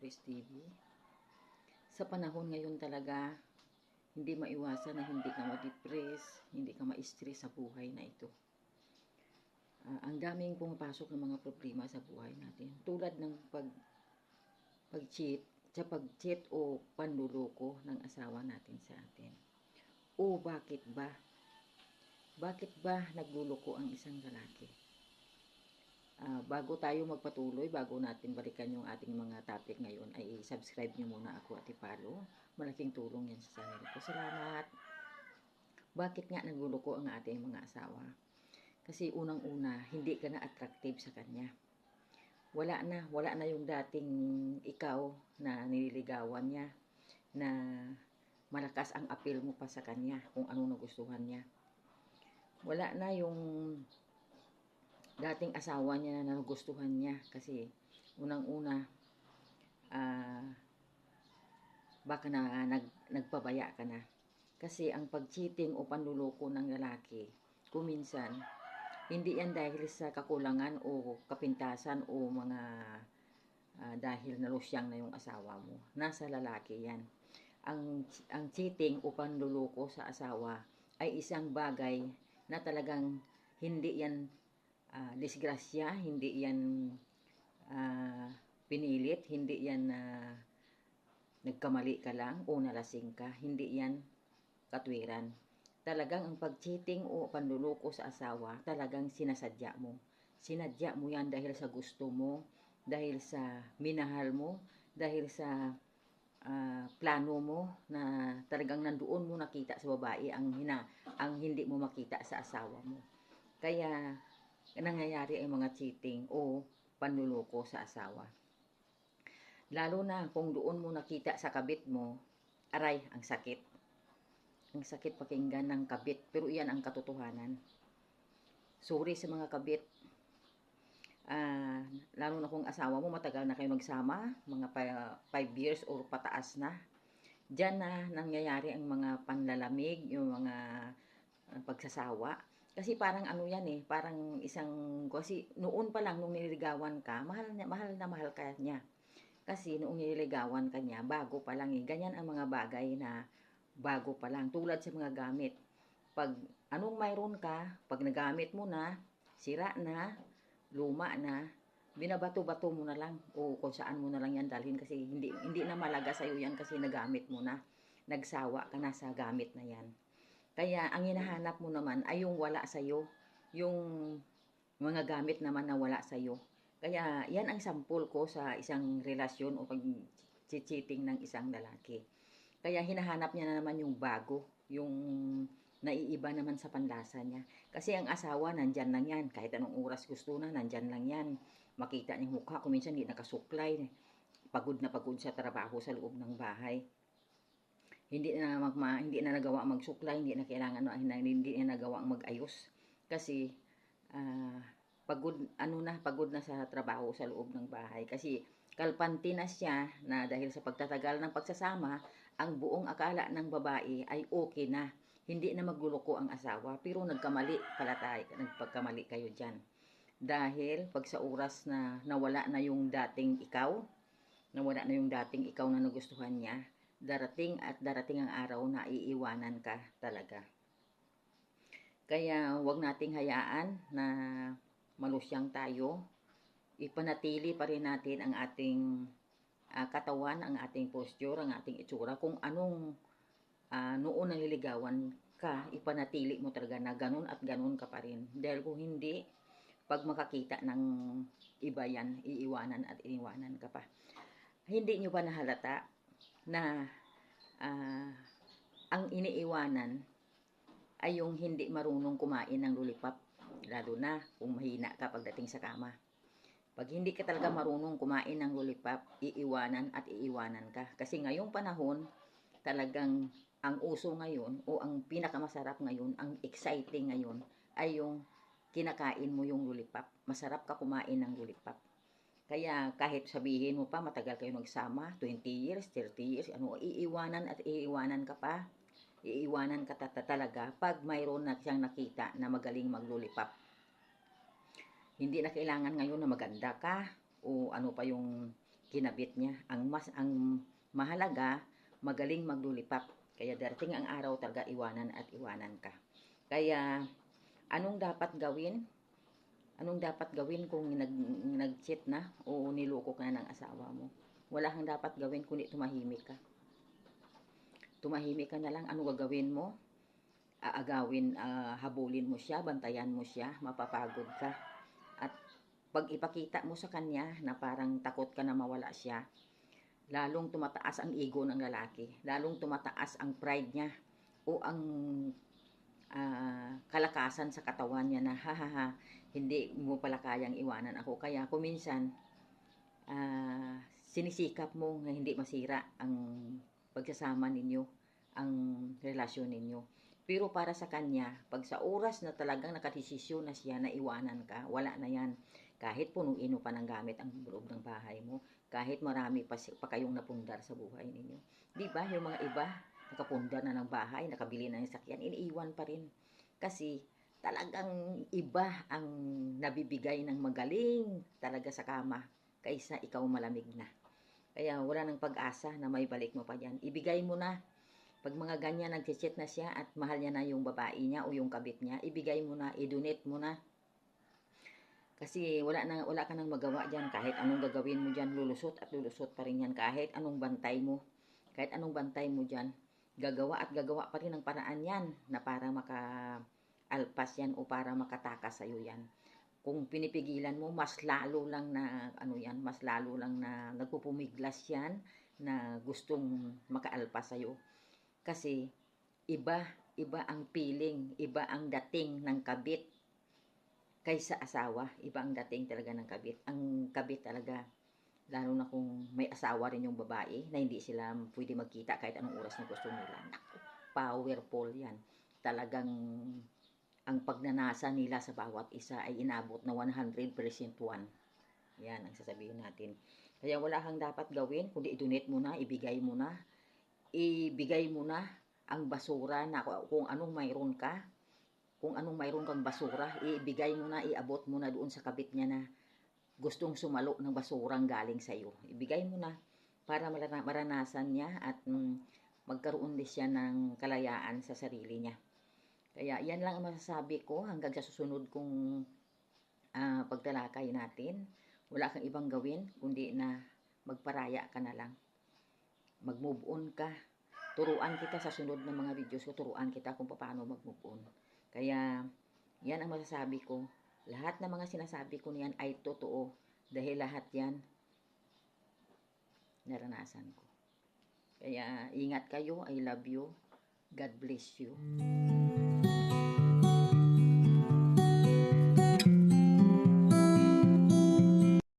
Press TV. Sa panahon ngayon talaga, hindi maiwasan na hindi ka ma-depress, hindi ka ma-stress sa buhay na ito. Ang daming pumapasok ng mga problema sa buhay natin. Tulad ng pag-cheat, sa pag-cheat o panluloko ng asawa natin sa atin. O bakit ba? Bakit ba nagluloko ang isang lalaki? Bago tayo magpatuloy, bago natin balikan yung ating mga topic ngayon, ay subscribe nyo muna ako at i-follow. Malaking tulong yan sa channel ko. Salamat! Bakit nga nagluloko ang ating mga asawa? Kasi unang-una, hindi ka na attractive sa kanya. Wala na yung dating ikaw na nililigawan niya, na malakas ang appeal mo pa sa kanya kung anong nagustuhan niya. Wala na yung dating asawa niya na nagustuhan niya kasi unang-una baka na nagpabaya ka na. Kasi ang pag-cheating o panluloko ng lalaki, kuminsan, hindi yan dahil sa kakulangan o kapintasan o mga dahil nalusyang na yung asawa mo. Nasa lalaki yan. Ang cheating o panluloko sa asawa ay isang bagay na talagang hindi yan disgrasya, hindi yan pinilit, hindi yan nagkamali ka lang o nalasing ka, hindi yan katwiran. Talagang ang pag-cheating o panluloko sa asawa, talagang sinasadya mo. Sinadya mo yan dahil sa gusto mo, dahil sa minahal mo, dahil sa plano mo na talagang nandoon mo nakita sa babae ang hindi mo makita sa asawa mo. Kaya nangyayari ang mga cheating o panluloko sa asawa. Lalo na kung doon mo nakita sa kabit mo, aray, ang sakit. Ang sakit pakinggan ng kabit, pero iyan ang katotohanan. Sorry sa mga kabit. Lalo na kung asawa mo, matagal na kayo nagsama, mga 5 years or pataas na. Diyan na nangyayari ang mga panlalamig, yung mga pagsasawa. Kasi parang ano yan parang kasi noon pa lang nung nililigawan ka, mahal na mahal ka niya. Kasi noong nililigawan ka niya, bago pa lang ganyan ang mga bagay na bago pa lang. Tulad sa mga gamit. Pag anong mayroon ka, pag nagamit mo na, sira na, luma na, binabato-bato mo na lang o kung saan mo na lang yan dalhin kasi hindi na malaga sa'yo yan kasi nagamit mo na. Nagsawa ka na sa gamit na yan. Kaya ang hinahanap mo naman ay yung wala sa'yo, yung mga gamit naman na wala sa'yo. Kaya yan ang sampul ko sa isang relasyon o pag-cheating ng isang lalaki. Kaya hinahanap niya na naman yung bago, yung naiiba naman sa panlasa niya. Kasi ang asawa, nandyan lang yan. Kahit anong oras gusto na, nandyan lang yan. Makita niyang mukha, kung minsan hindi nakasuklay. Pagod na pagod sa trabaho sa loob ng bahay. Hindi na nagawa magsuklay, hindi na kailangan hindi na nagawa mag-ayos kasi pagod na sa trabaho sa loob ng bahay kasi kalpanti na siya na dahil sa pagtatagal ng pagsasama, ang buong akala ng babae ay okay na. Hindi na magluloko ang asawa, pero nagpagkamali kayo diyan. Dahil pag sa oras na nawala na yung dating ikaw na nagustuhan niya, darating ang araw na iiwanan ka talaga. Kaya wag nating hayaan na malusyang tayo. Ipanatili pa rin natin ang ating katawan, ang ating posture, ang ating itsura. Kung anong noon naliligawan ka, ipanatili mo talaga na ganun at ganun ka pa rin. Dahil kung hindi, pag makakita ng iba yan, iiwanan ka pa. Hindi nyo ba nahalata na ang iniiwanan ay yung hindi marunong kumain ng lollipop, lalo na kung mahina ka pagdating sa kama. Pag hindi ka talaga marunong kumain ng lollipop, iiwanan ka. Kasi ngayong panahon, talagang ang uso ngayon o ang pinakamasarap ngayon, ang exciting ngayon, ay yung kinakain mo yung lollipop. Masarap ka kumain ng lollipop. Kaya kahit sabihin mo pa matagal kayo nagsama, 20 years, 30 years, iiwanan ka pa. Iiwanan ka talaga pag mayroon na siyang nakita na magaling mag-lollipop. Hindi na kailangan ngayon na maganda ka o ano pa yung kinabit niya. Ang mahalaga, magaling maglulipap. Kaya darating ang araw talaga iwanan at iwanan ka. Kaya anong dapat gawin? Anong dapat gawin kung nag-cheat na o niloko ka na ng asawa mo? Wala kang dapat gawin kundi tumahimik ka. Tumahimik ka na lang. Ano gagawin mo? Aagawin, habulin mo siya, bantayan mo siya, mapapagod ka. At pag ipakita mo sa kanya na parang takot ka na mawala siya, lalong tumataas ang ego ng lalaki, lalong tumataas ang pride niya o ang kalakasan sa katawan niya na hahaha, hindi mo pala kayang iwanan ako. Kaya kuminsan, sinisikap mo na hindi masira ang pagsasama ninyo, ang relasyon ninyo. Pero para sa kanya, pag sa oras na talagang nakadesisyon na siya na iwanan ka, wala na yan. Kahit punuin mo pa ng gamit ang loob ng bahay mo, kahit marami pa kayong napundar sa buhay ninyo. Di ba yung mga iba, nakapundar na ng bahay, nakabili na ng sakyan, iniiwan pa rin. Kasi talagang iba ang nabibigay ng magaling talaga sa kama kaysa ikaw malamig na. Kaya wala nang pag-asa na may balik mo pa yan. Ibigay mo na. Pag mga ganyan nag-cheat na siya at mahal niya na yung babae niya o yung kabit niya, ibigay mo na, i-donate mo na. Kasi wala ka nang magawa diyan. Kahit anong gagawin mo diyan, lulusot at lulusot pa rin yan. Kahit anong bantay mo. Kahit anong bantay mo diyan, gagawa at gagawa pa rin ng paraan yan na para maka-alpas yan o para makatakas sa'yo yan. Kung pinipigilan mo, mas lalo lang na mas lalo lang na nagpupumiglas yan na gustong makaalpas sa'yo. Kasi iba ang feeling, iba ang dating ng kabit kaysa asawa. Iba ang dating talaga ng kabit. Ang kabit talaga, lalo na kung may asawa rin yung babae na hindi sila pwede magkita kahit anong oras na gusto nila. Naku, powerful yan. Talagang ang pagnanasa nila sa bawat isa ay inabot na 100% one. Yan ang sasabihin natin. Kaya wala kang dapat gawin, kundi i-donate mo na, ibigay mo na. Ibigay mo na ang basura na kung anong mayroon ka. Kung anong mayroon kang basura, ibigay mo na, iabot mo na doon sa kabit niya na gustong sumalo ng basurang galing sa iyo. Ibigay mo na para maranasan niya at magkaroon din siya ng kalayaan sa sarili niya. Kaya yan lang ang masasabi ko hanggang sa susunod kong pagtalakay natin. Wala kang ibang gawin kundi na magparaya ka na lang. Mag-move on ka. Turuan kita sa sunod ng mga videos ko, turuan kita kung paano mag-move on. Kaya yan ang masasabi ko. Lahat ng mga sinasabi ko niyan ay totoo dahil lahat yan naranasan ko. Kaya ingat kayo. I love you. God bless you.